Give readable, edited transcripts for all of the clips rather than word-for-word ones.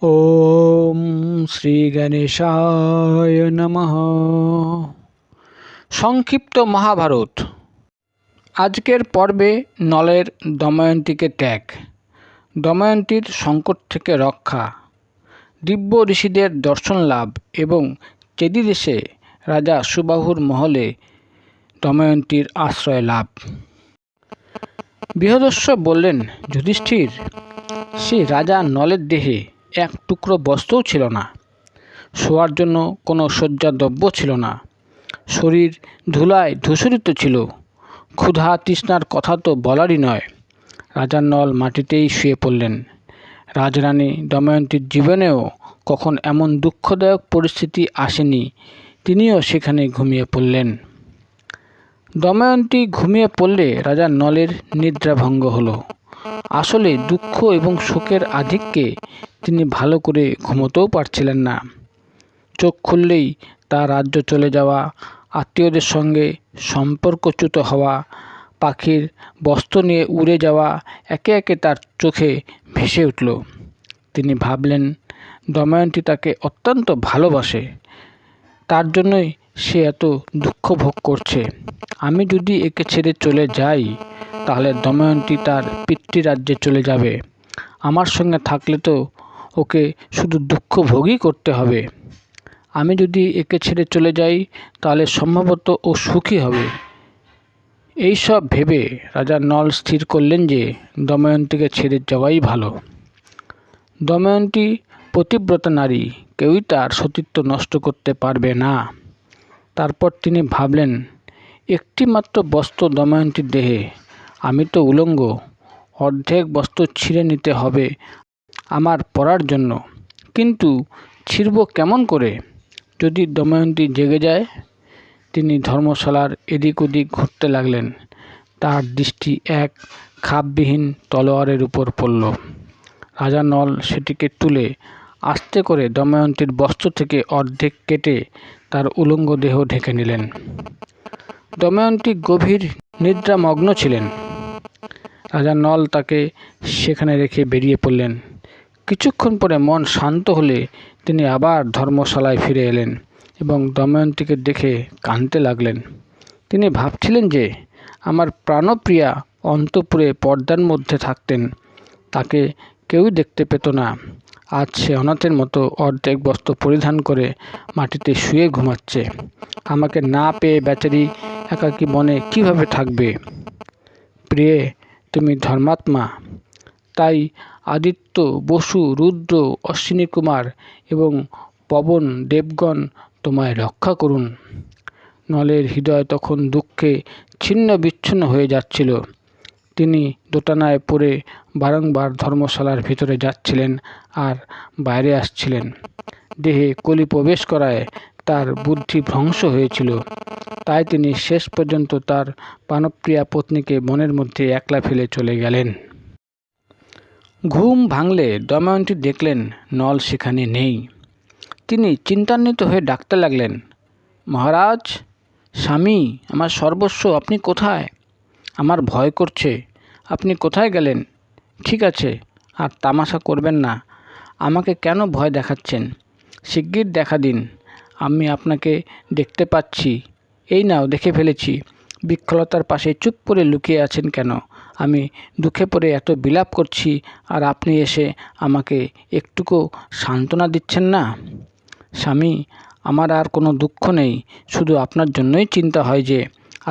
ওম শ্রী গণেশায় নমঃ। সংক্ষিপ্ত মহাভারত। আজকের পর্বে নলের দময়ন্তীকে ত্যাগ, দময়ন্তীর সংকট থেকে রক্ষা, দিব্য ঋষিদের দর্শন লাভ এবং চেদি দেশে রাজা সুবাহুর মহলে দময়ন্তীর আশ্রয় লাভ। বৃহদস্য বললেন, যুধিষ্ঠির, সেই রাজা নলের দেহে এক টুকরো বস্ত্রও ছিল না, শোয়ার জন্য কোনো শয্যাদ্রব্য ছিল না, শরীর ধুলায় ধূসরিত ছিল। ক্ষুধা তৃষ্ণার কথা তো বলারই নয়। রাজার নল মাটিতেই শুয়ে পড়লেন। রাজরানী দময়ন্তীর জীবনেও কখন এমন দুঃখদায়ক পরিস্থিতি আসেনি, তিনিও সেখানে ঘুমিয়ে পড়লেন। দময়ন্তী ঘুমিয়ে পড়লে রাজার নলের নিদ্রাভঙ্গ হলো। আসলে দুঃখ এবং শোকের আধিক্যে তিনি ভালো করে ঘুমোতেও পারছিলেন না। চোখ খুললেই তার রাজ্য চলে যাওয়া, আত্মীয়দের সঙ্গে সম্পর্কচ্যুত হওয়া, পাখির বস্ত্র নিয়ে উড়ে যাওয়া একে একে তার চোখে ভেসে উঠল। তিনি ভাবলেন, দময়ন্তী তাকে অত্যন্ত ভালোবাসে, তার জন্যই সে এত দুঃখ ভোগ করছে। আমি যদি একে ছেড়ে চলে যাই তাহলে দময়ন্তী তার পিতৃরাজ্যে চলে যাবে। আমার সঙ্গে থাকলে তো ওকে শুধু দুঃখ ভোগই করতে হবে। আমি যদি একে ছেড়ে চলে যাই তাহলে সম্ভবত ও সুখী হবে। এই সব ভেবে রাজা নল স্থির করলেন যে দময়ন্তীকে ছেড়ে যাওয়াই ভালো। দময়ন্তী পতিব্রতা নারী, কেউই তার সতীত্ব নষ্ট করতে পারবে না। তারপর তিনি ভাবলেন, একটি মাত্র বস্ত্র দময়ন্তীর দেহে, আমি তো উলঙ্গ, অর্ধেক বস্ত্র ছিঁড়ে নিতে হবে আমার পরার জন্য। কিন্তু ছিঁড়ব কেমন করে? যদি দময়ন্তী জেগে যায়? তিনি ধর্মশালার এদিক ওদিক ঘুরতে লাগলেন। তার দৃষ্টি এক খাপবিহীন তলোয়ারের উপর পড়ল। রাজা নল সেটিকে তুলে আস্তে করে দময়ন্তীর বস্ত্র থেকে অর্ধেক কেটে তার উলঙ্গ দেহ ঢেকে নিলেন। দময়ন্তী গভীর নিদ্রামগ্ন ছিলেন। রাজা নল তাকে সেখানে রেখে বেরিয়ে পড়লেন। কিছুক্ষণ পরে মন শান্ত হলে তিনি আবার ধর্মশালায় ফিরে এলেন এবং দময়ন্তীকে দেখে কাঁদতে লাগলেন। তিনি ভাবছিলেন যে আমার প্রাণপ্রিয়া অন্তঃপুরে পর্দার মধ্যে থাকতেন, তাকে কেউই দেখতে পেত না। আজ সে অনাথের মতো অর্ধেক বস্ত্র পরিধান করে মাটিতে শুয়ে ঘুমাচ্ছে। আমাকে না পেয়ে বেচারি একাকী মনে কিভাবে থাকবে? প্রিয়ে, তুমি ধর্মাত্মা, তাই আদিত্য, বসু, রুদ্র, অশ্বিনী কুমার এবং পবন দেবগণ তোমায় রক্ষা করুন। নলের হৃদয় তখন দুঃখে ছিন্ন বিচ্ছিন্ন হয়ে যাচ্ছিল। তিনি দোটানায় পড়ে বারংবার ধর্মশালার ভিতরে যাচ্ছিলেন আর বাইরে আসছিলেন। দেহে কলি প্রবেশ করায় তার বুদ্ধি ভ্রংশ হয়েছিল। তাই তিনি শেষ পর্যন্ত তার প্রাণপ্রিয়া পত্নীকে বনের মধ্যে একলা ফেলে চলে গেলেন। ঘুম ভাঙলে দময়ন্তী দেখলেন নল সেখানে নেই। তিনি চিন্তান্বিত হয়ে ডাকতে লাগলেন, মহারাজ, স্বামী, আমার সর্বস্ব, আপনি কোথায়? আমার ভয় করছে, আপনি কোথায় গেলেন? ঠিক আছে, আর তামাশা করবেন না। আমাকে কেন ভয় দেখাচ্ছেন? শিগগির দেখা দিন। আমি আপনাকে দেখতে পাচ্ছি, এই নাও দেখে ফেলেছি। বৃক্ষলতার পাশে চুপ করে লুকিয়ে আছেন কেন? আমি দুঃখে পড়ে এত বিলাপ করছি আর আপনি এসে আমাকে একটুকু সান্ত্বনা দিচ্ছেন না। স্বামী, আমার আর কোনো দুঃখ নেই, শুধু আপনার জন্যই চিন্তা হয় যে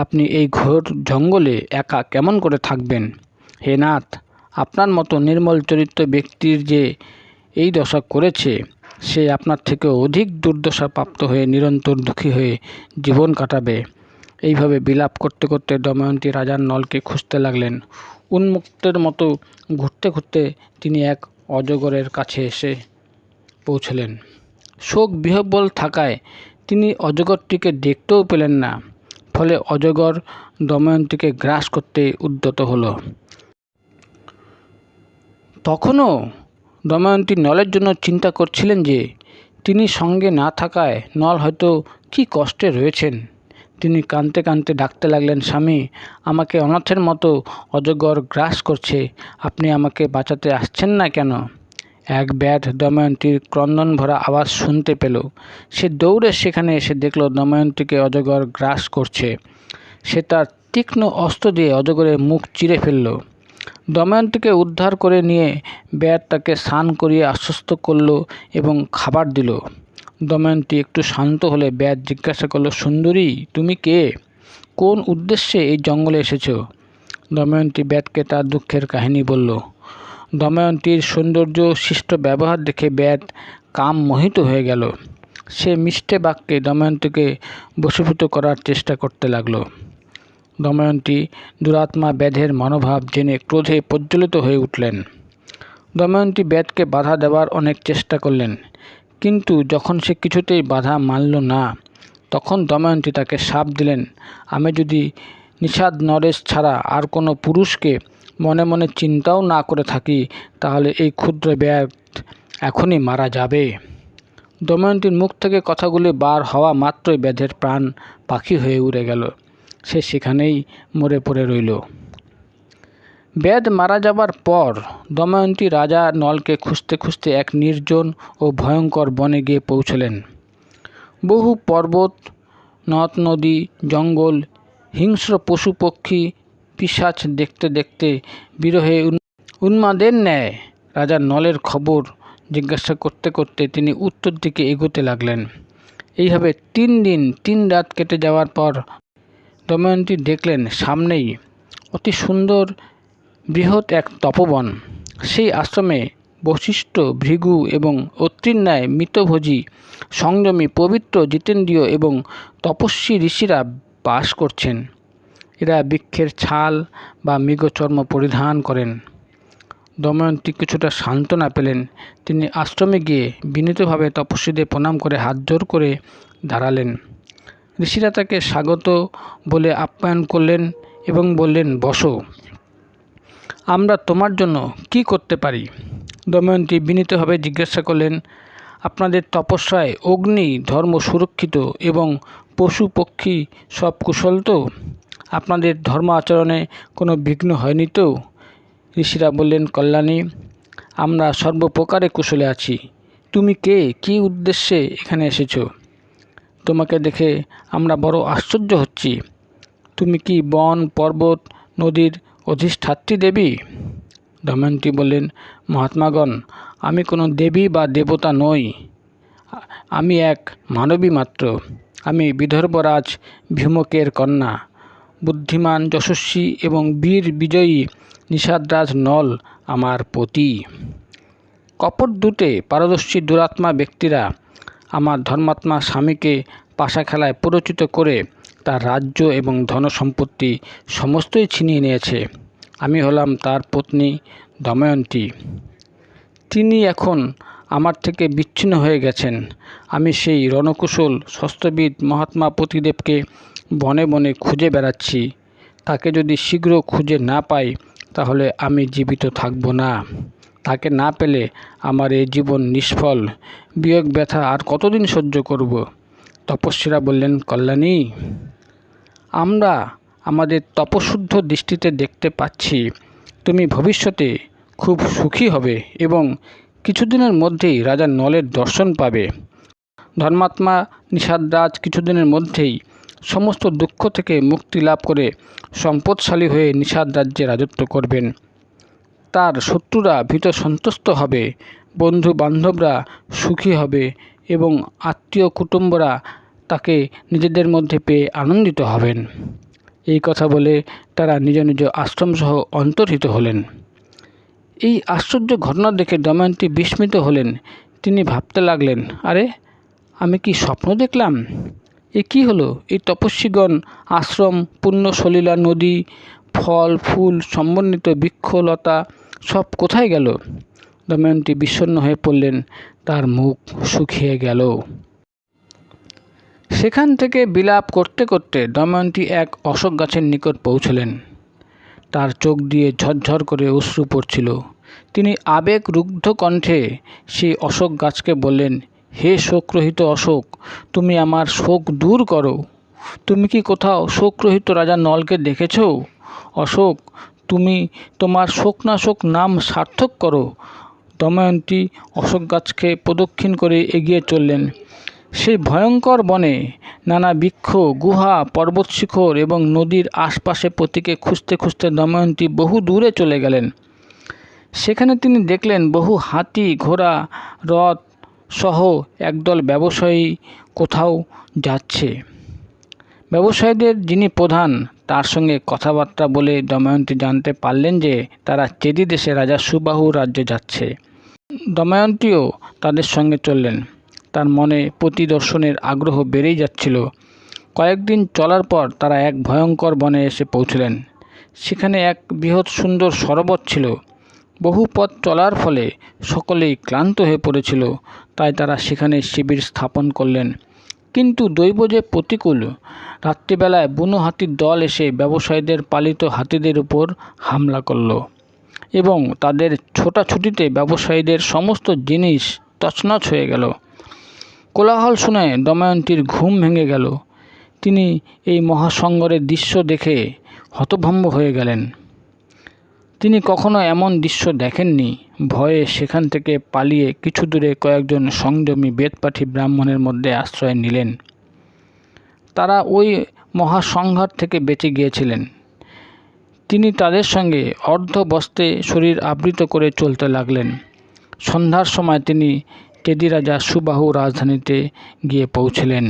আপনি এই ঘোর জঙ্গলে একা কেমন করে থাকবেন। হে নাথ, আপনার মতো নির্মল চরিত্র ব্যক্তির যে এই দশা করেছে, সে আপনার থেকেও অধিক দুর্দশা প্রাপ্ত হয়ে নিরন্তর দুঃখী হয়ে জীবন কাটাবে। এইভাবে বিলাপ করতে করতে দময়ন্তী রাজার নলকে খুঁজতে লাগলেন। উন্মুক্তের মতো ঘুরতে ঘুরতে তিনি এক অজগরের কাছে এসে পৌঁছলেন। শোক বিহ্বল থাকায় তিনি অজগরটিকে দেখতেও পেলেন না। ফলে অজগর দময়ন্তীকে গ্রাস করতে উদ্যত হলো। তখনও দময়ন্তী নলের জন্য চিন্তা করছিলেন যে তিনি সঙ্গে না থাকায় নল হয়তো কী কষ্টে রয়েছেন। তিনি কাঁদতে কাঁদতে ডাকতে লাগলেন, স্বামী, আমাকে অনাথের মতো অজগর গ্রাস করছে, আপনি আমাকে বাঁচাতে আসছেন না কেন? এক ব্যাট দময়ন্তীর ক্রন্দন ভরা আওয়াজ শুনতে পেল। সে দৌড়ে সেখানে এসে দেখল দময়ন্তীকে অজগর গ্রাস করছে। সে তার তীক্ষ্ণ অস্ত্র দিয়ে অজগরের মুখ চিরে ফেলল। দময়ন্তীকে উদ্ধার করে নিয়ে ব্যাট তাকে স্নান করিয়ে আশ্বস্ত করল এবং খাবার দিল। দময়ন্তী একটু শান্ত হলে ব্যাট জিজ্ঞাসা করল, সুন্দরী, তুমি কে? কোন উদ্দেশ্যে এই জঙ্গলে এসেছো? দময়ন্তী ব্যাটকে তার দুঃখের কাহিনী বলল। দময়ন্তীর সৌন্দর্য শিষ্ট ব্যবহার দেখে ব্যাট কাম মোহিত হয়ে গেল। সে মিষ্টে বাক্যে দময়ন্তীকে বশীভূত করার চেষ্টা করতে লাগল। দময়ন্তী দুরাত্মা ব্যাধের মনোভাব জেনে ক্রোধে প্রজ্বলিত হয়ে উঠলেন। দময়ন্তী ব্যাটকে বাধা দেওয়ার অনেক চেষ্টা করলেন, কিন্তু যখন সে কিছুতেই বাধা মানল না, তখন দময়ন্তী তাকে শাপ দিলেন, আমি যদি নিষাদ নরেশ ছাড়া আর কোনো পুরুষকে মনে মনে চিন্তাও না করে থাকি, তাহলে এই ক্ষুদ্র ব্যাট এখনই মারা যাবে। দময়ন্তীর মুখ থেকে কথাগুলি বার হওয়া মাত্রই ব্যাধের প্রাণ পাখি হয়ে উড়ে গেল। সে সেখানেই মরে পড়ে রইল। ব্যাধ মারা যাবার পর দময়ন্তী রাজা নলকে খুঁজতে খুঁজতে এক নির্জন ও ভয়ঙ্কর বনে গিয়ে পৌঁছলেন। বহু পর্বত, নদ নদী, জঙ্গল, হিংস্র পশু পক্ষী, পিশাচ দেখতে দেখতে বিরহে উন্মাদের ন্যায় রাজা নলের খবর জিজ্ঞাসা করতে করতে তিনি উত্তর দিকে এগোতে লাগলেন। এইভাবে 3 দিন 3 রাত কেটে যাওয়ার পর দময়ন্তী দেখলেন সামনেই অতি সুন্দর বৃহৎ এক তপবন। সেই আশ্রমে বশিষ্ঠ, ভৃগু এবং অত্রির ন্যায় মিতভোজী, সংযমী, পবিত্র, জিতেন্দ্রীয় এবং তপস্বী ঋষিরা বাস করছেন। এরা বৃক্ষের ছাল বা মৃগচর্ম পরিধান করেন। দময়ন্তী কিছুটা সান্ত্বনা পেলেন। তিনি আশ্রমে গিয়ে বিনীতভাবে তপস্বীদের প্রণাম করে হাত জোড় করে দাঁড়ালেন। ঋষিরা তাকে স্বাগত বলে আপ্যায়ন করলেন এবং বললেন, বসো, আমরা তোমার জন্য কি করতে পারি? দময়ন্তী বিনীতভাবে জিজ্ঞাসা করলেন, আপনাদের তপস্যায় অগ্নি ধর্ম সুরক্ষিত এবং পশু পক্ষী সব কুশল তো? আপনাদের ধর্ম আচরণে কোনো বিঘ্ন হয়নি তো? ঋষিরা বললেন, কল্যাণী, আমরা সর্বপ্রকারে কুশলে আছি। তুমি কে? কী উদ্দেশ্যে এখানে এসেছো? তোমাকে দেখে আমরা বড় আশ্চর্য হচ্ছি। তুমি কি বন, পর্বত, নদীর অধিষ্ঠাত্রী দেবী? দময়ন্তী বললেন, মহাত্মাগণ, আমি কোনো দেবী বা দেবতা নই। আমি এক মানবী মাত্র। আমি বিদর্ভরাজ ভীমকের কন্যা। বুদ্ধিমান, যশস্বী এবং বীর বিজয়ী নিষাদরাজ নল আমার পতি। কপট দুটে পারদর্শী দুরাত্মা ব্যক্তিরা আমার ধর্মাত্মা স্বামীকে পাশা খেলায় প্ররোচিত করে তার রাজ্য এবং ধনসম্পত্তি সমস্তই ছিনিয়ে নিয়েছে। আমি হলাম তার পত্নী দময়ন্তী। তিনি এখন আমার থেকে বিচ্ছিন্ন হয়ে গেছেন। আমি সেই রণকুশল শস্ত্রবিদ মহাত্মা পতিদেবকে বনে বনে খুঁজে বেড়াচ্ছি। তাকে যদি শীঘ্র খুঁজে না পাই, তাহলে আমি জীবিত থাকব না। তাকে না পেলে আমার এই জীবন নিষ্ফল। বিয়োগ ব্যথা আর কতদিন সহ্য করব? তপস্বীরা বললেন, কল্যাণী, আমরা আমাদের তপশুদ্ধ দৃষ্টিতে দেখতে পাচ্ছি তুমি ভবিষ্যতে খুব সুখী হবে এবং কিছুদিনের মধ্যেই রাজা নলের দর্শন পাবে। ধর্মাত্মা নিষাদরাজ কিছুদিনের মধ্যেই সমস্ত দুঃখ থেকে মুক্তি লাভ করে সম্পদশালী হয়ে নিষাদ রাজ্যে রাজত্ব করবেন। তার শত্রুরা ভীত সন্ত্রস্ত হবে, বন্ধু বান্ধবরা সুখী হবে এবং আত্মীয় কুটুম্বরা তাকে নিজেদের মধ্যে পেয়ে আনন্দিত হবেন। এই কথা বলে তারা নিজ নিজ আশ্রমসহ অন্তর্হিত হলেন। এই আশ্চর্য ঘটনা দেখে দময়ন্তী বিস্মিত হলেন। তিনি ভাবতে লাগলেন, আরে, আমি কি স্বপ্ন দেখলাম? এ কী হলো? এই তপস্বীগণ, আশ্রম, পুণ্য সলীলা, নদী, ফল ফুল সমন্বিত বৃক্ষলতা সব কোথায় গেল? দময়ন্তী বিষণ্ণ হয়ে পড়লেন। তার মুখ শুকিয়ে গেল। সেখান থেকে বিলাপ করতে করতে দময়ন্তী এক অশোক গাছের নিকট পৌঁছলেন। তার চোখ দিয়ে ঝরঝর করে অশ্রু পড়ছিল। তিনি আবেগ রুগ্ধ কণ্ঠে সেই অশোক গাছকে বললেন, হে শোকরহিত অশোক, তুমি আমার শোক দূর করো। তুমি কি কোথাও শোকরহিত রাজা নলকে দেখেছ? অশোক, তুমি তোমার শোকনাশক নাম সার্থক করো। দময়ন্তী অশোক গাছকে প্রদক্ষিণ করে এগিয়ে চললেন। সেই ভয়ঙ্কর বনে নানা বৃক্ষ, গুহা, পর্বত শিখর এবং নদীর আশপাশে পতিকে খুঁজতে খুঁজতে দময়ন্তী বহু দূরে চলে গেলেন। সেখানে তিনি দেখলেন বহু হাতি, ঘোড়া, রথ সহ একদল ব্যবসায়ী কোথাও যাচ্ছে। ব্যবসায়ীদের যিনি প্রধান, তার সঙ্গে কথাবার্তা বলে দময়ন্তী জানতে পারলেন যে তারা চেদি দেশে রাজা সুবাহুর রাজ্যে যাচ্ছে। দময়ন্তীও তাদের সঙ্গে চললেন। তার মনে পতি দর্শনের আগ্রহ বেড়েই যাচ্ছিল। কয়েকদিন চলার পর তারা এক ভয়ঙ্কর বনে এসে পৌঁছলেন। সেখানে এক বৃহৎ সুন্দর সরোবর ছিল। বহু পথ চলার ফলে সকলেই ক্লান্ত হয়ে পড়েছিল, তাই তারা সেখানে শিবির স্থাপন করলেন। কিন্তু দৈব যে প্রতিকূল, রাত্রিবেলায় বুনো হাতির দল এসে ব্যবসায়ীদের পালিত হাতিদের উপর হামলা করল এবং তাদের ছোটাছুটিতে ব্যবসায়ীদের সমস্ত জিনিস তছনছ হয়ে গেল। কোলাহল শুনে দময়ন্তীর ঘুম ভেঙে গেল। তিনি এই মহাসংঘরের দৃশ্য দেখে হতভম্ব হয়ে গেলেন। তিনি কখনো এমন দৃশ্য দেখেননি। ভয়ে সেখান থেকে পালিয়ে কিছু দূরে কয়েকজন সংযমী বেদপাঠী ব্রাহ্মণের মধ্যে আশ্রয় নিলেন। তারা ওই মহাসংঘাত থেকে বেঁচে গিয়েছিলেন। তিনি তাদের সঙ্গে অর্ধবস্ত্রে শরীর আবৃত করে চলতে লাগলেন। সন্ধ্যার সময় তিনি চেদি রাজা সুবাহু রাজধানীতে গিয়ে পৌঁছলেন।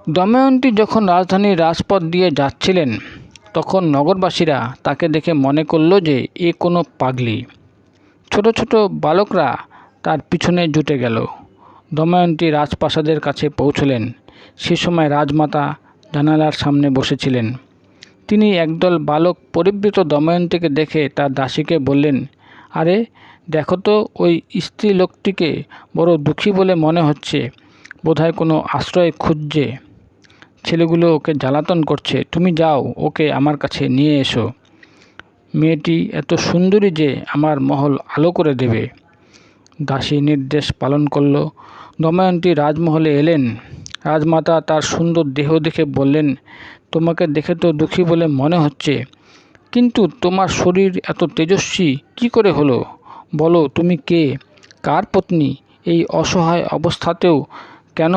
দময়ন্তী যখন রাজধানীর রাজপথ দিয়ে যাচ্ছিলেন, তখন নগরবাসীরা তাকে দেখে মনে করল যে এ কোনো পাগলি। ছোট ছোট বালকরা তার পিছনে জুটে গেল। দময়ন্তী রাজপ্রাসাদের কাছে পৌঁছলেন। সে সময় রাজমাতা জানালার সামনে বসেছিলেন। তিনি একদল বালক পরিবৃত দময়ন্তীকে দেখে তার দাসীকে বললেন, আরে দেখো তো, ওই স্ত্রী লোকটিকে বড় দুঃখী বলে মনে হচ্ছে। বোধহয় কোনো আশ্রয় খুঁজছে। ছেলেগুলো ওকে জ্বালাতন করছে। তুমি যাও, ওকে আমার কাছে নিয়ে এসো। মেয়েটি এত সুন্দরী যে আমার মহল আলো করে দেবে। দাসী নির্দেশ পালন করল। দময়ন্তী রাজমহলে এলেন। রাজমাতা তার সুন্দর দেহ দেখে বললেন, তোমাকে দেখে তো দুঃখী বলে মনে হচ্ছে, কিন্তু তোমার শরীর এত তেজস্বী কি করে হলো? বলো, তুমি কে, কার পত্নী? এই অসহায় অবস্থাতেও কেন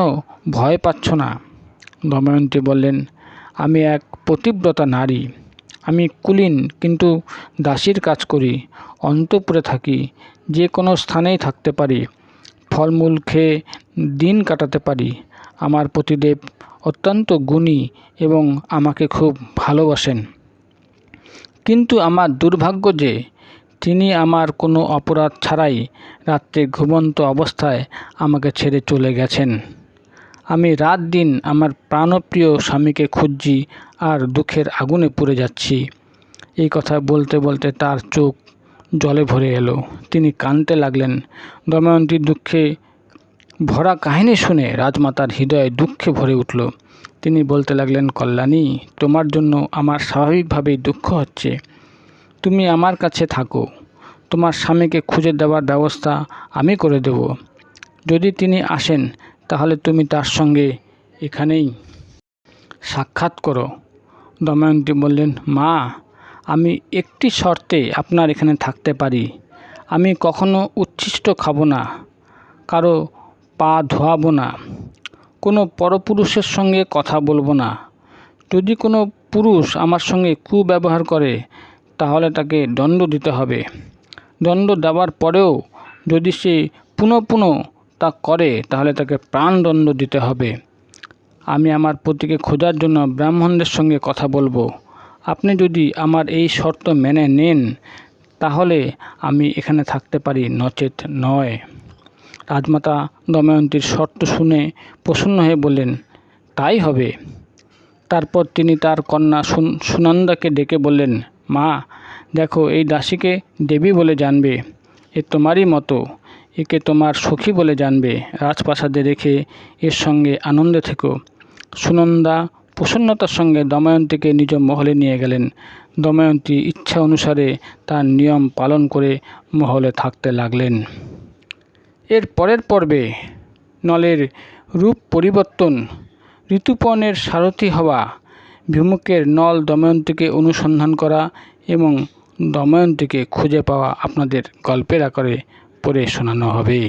ভয় পাচ্ছ না? দময়ন্তী বললেন, আমি এক পতিব্রতা নারী। আমি কুলীন, কিন্তু দাসীর কাজ করি। অন্তঃপুরে থাকি। যে কোনো স্থানেই থাকতে পারি। ফলমূল খেয়ে দিন কাটাতে পারি। আমার পতিদেব অত্যন্ত গুণী এবং আমাকে খুব ভালোবাসেন। কিন্তু আমার দুর্ভাগ্য যে তিনি আমার কোনো অপরাধ ছাড়াই রাত্রে ঘুমন্ত অবস্থায় আমাকে ছেড়ে চলে গেছেন। আমি রাত দিন আমার প্রাণপ্রিয় স্বামীকে খুঁজছি আর দুঃখের আগুনে পুড়ে যাচ্ছি। এই কথা বলতে বলতে তার চোখ জলে ভরে এলো। তিনি কাঁদতে লাগলেন। দময়ন্তীর দুঃখে ভরা কাহিনী শুনে রাজমাতার হৃদয়ে দুঃখে ভরে উঠল। তিনি বলতে লাগলেন, কল্যাণী, তোমার জন্য আমার স্বাভাবিকভাবেই দুঃখ হচ্ছে। তুমি আমার কাছে থাকো। তোমার স্বামীকে খুঁজে দেওয়ার ব্যবস্থা আমি করে দেব। যদি তিনি আসেন, তাহলে তুমি তার সঙ্গে এখানেই সাক্ষাৎ করো। দময়ন্তী বললেন, মা, আমি একটি শর্তে আপনার এখানে থাকতে পারি। আমি কখনো উচ্ছিষ্ট খাবো না, কারো পা ধোয়াবো না, কোনো পরপুরুষের সঙ্গে কথা বলবো না। যদি কোনো পুরুষ আমার সঙ্গে কুব্যবহার করে, তাহলে তাকে দণ্ড দিতে হবে। দণ্ড দেওয়ার পরেও যদি সে পুনঃ পুনঃ তা করে, তাহলে তাকে প্রাণদণ্ড দিতে হবে। আমি আমার পতিকে খোঁজার জন্য ব্রাহ্মণদের সঙ্গে কথা বলবো। আপনি যদি আমার এই শর্ত মেনে নেন, তাহলে আমি এখানে থাকতে পারি, নচেত নয়। রাজমাতা দময়ন্তীর শর্ত শুনে প্রসন্ন হয়ে বললেন, তাই হবে। তারপর তিনি তার কন্যা সুনন্দাকে ডেকে বললেন, মা, দেখো, এই দাসীকে দেবী বলে জানবে। এ তোমারই মতো। একে তোমার সখী বলে জানবে। রাজপ্রাসাদে রেখে এর সঙ্গে আনন্দে থেকো। সুনন্দা প্রসন্নতার সঙ্গে দময়ন্তীকে নিজ মহলে নিয়ে গেলেন। দময়ন্তী ইচ্ছা অনুসারে তার নিয়ম পালন করে মহলে থাকতে লাগলেন। এর পরের পর্বে নলের রূপ পরিবর্তন, ঋতুপর্ণের সারথি হওয়া, ভীমুকের নল দময়ন্তীকে অনুসন্ধান করা এবং দময়ন্তীকে খুঁজে পাওয়া আপনাদের গল্পের আকারে পড়ে শোনানো হবে।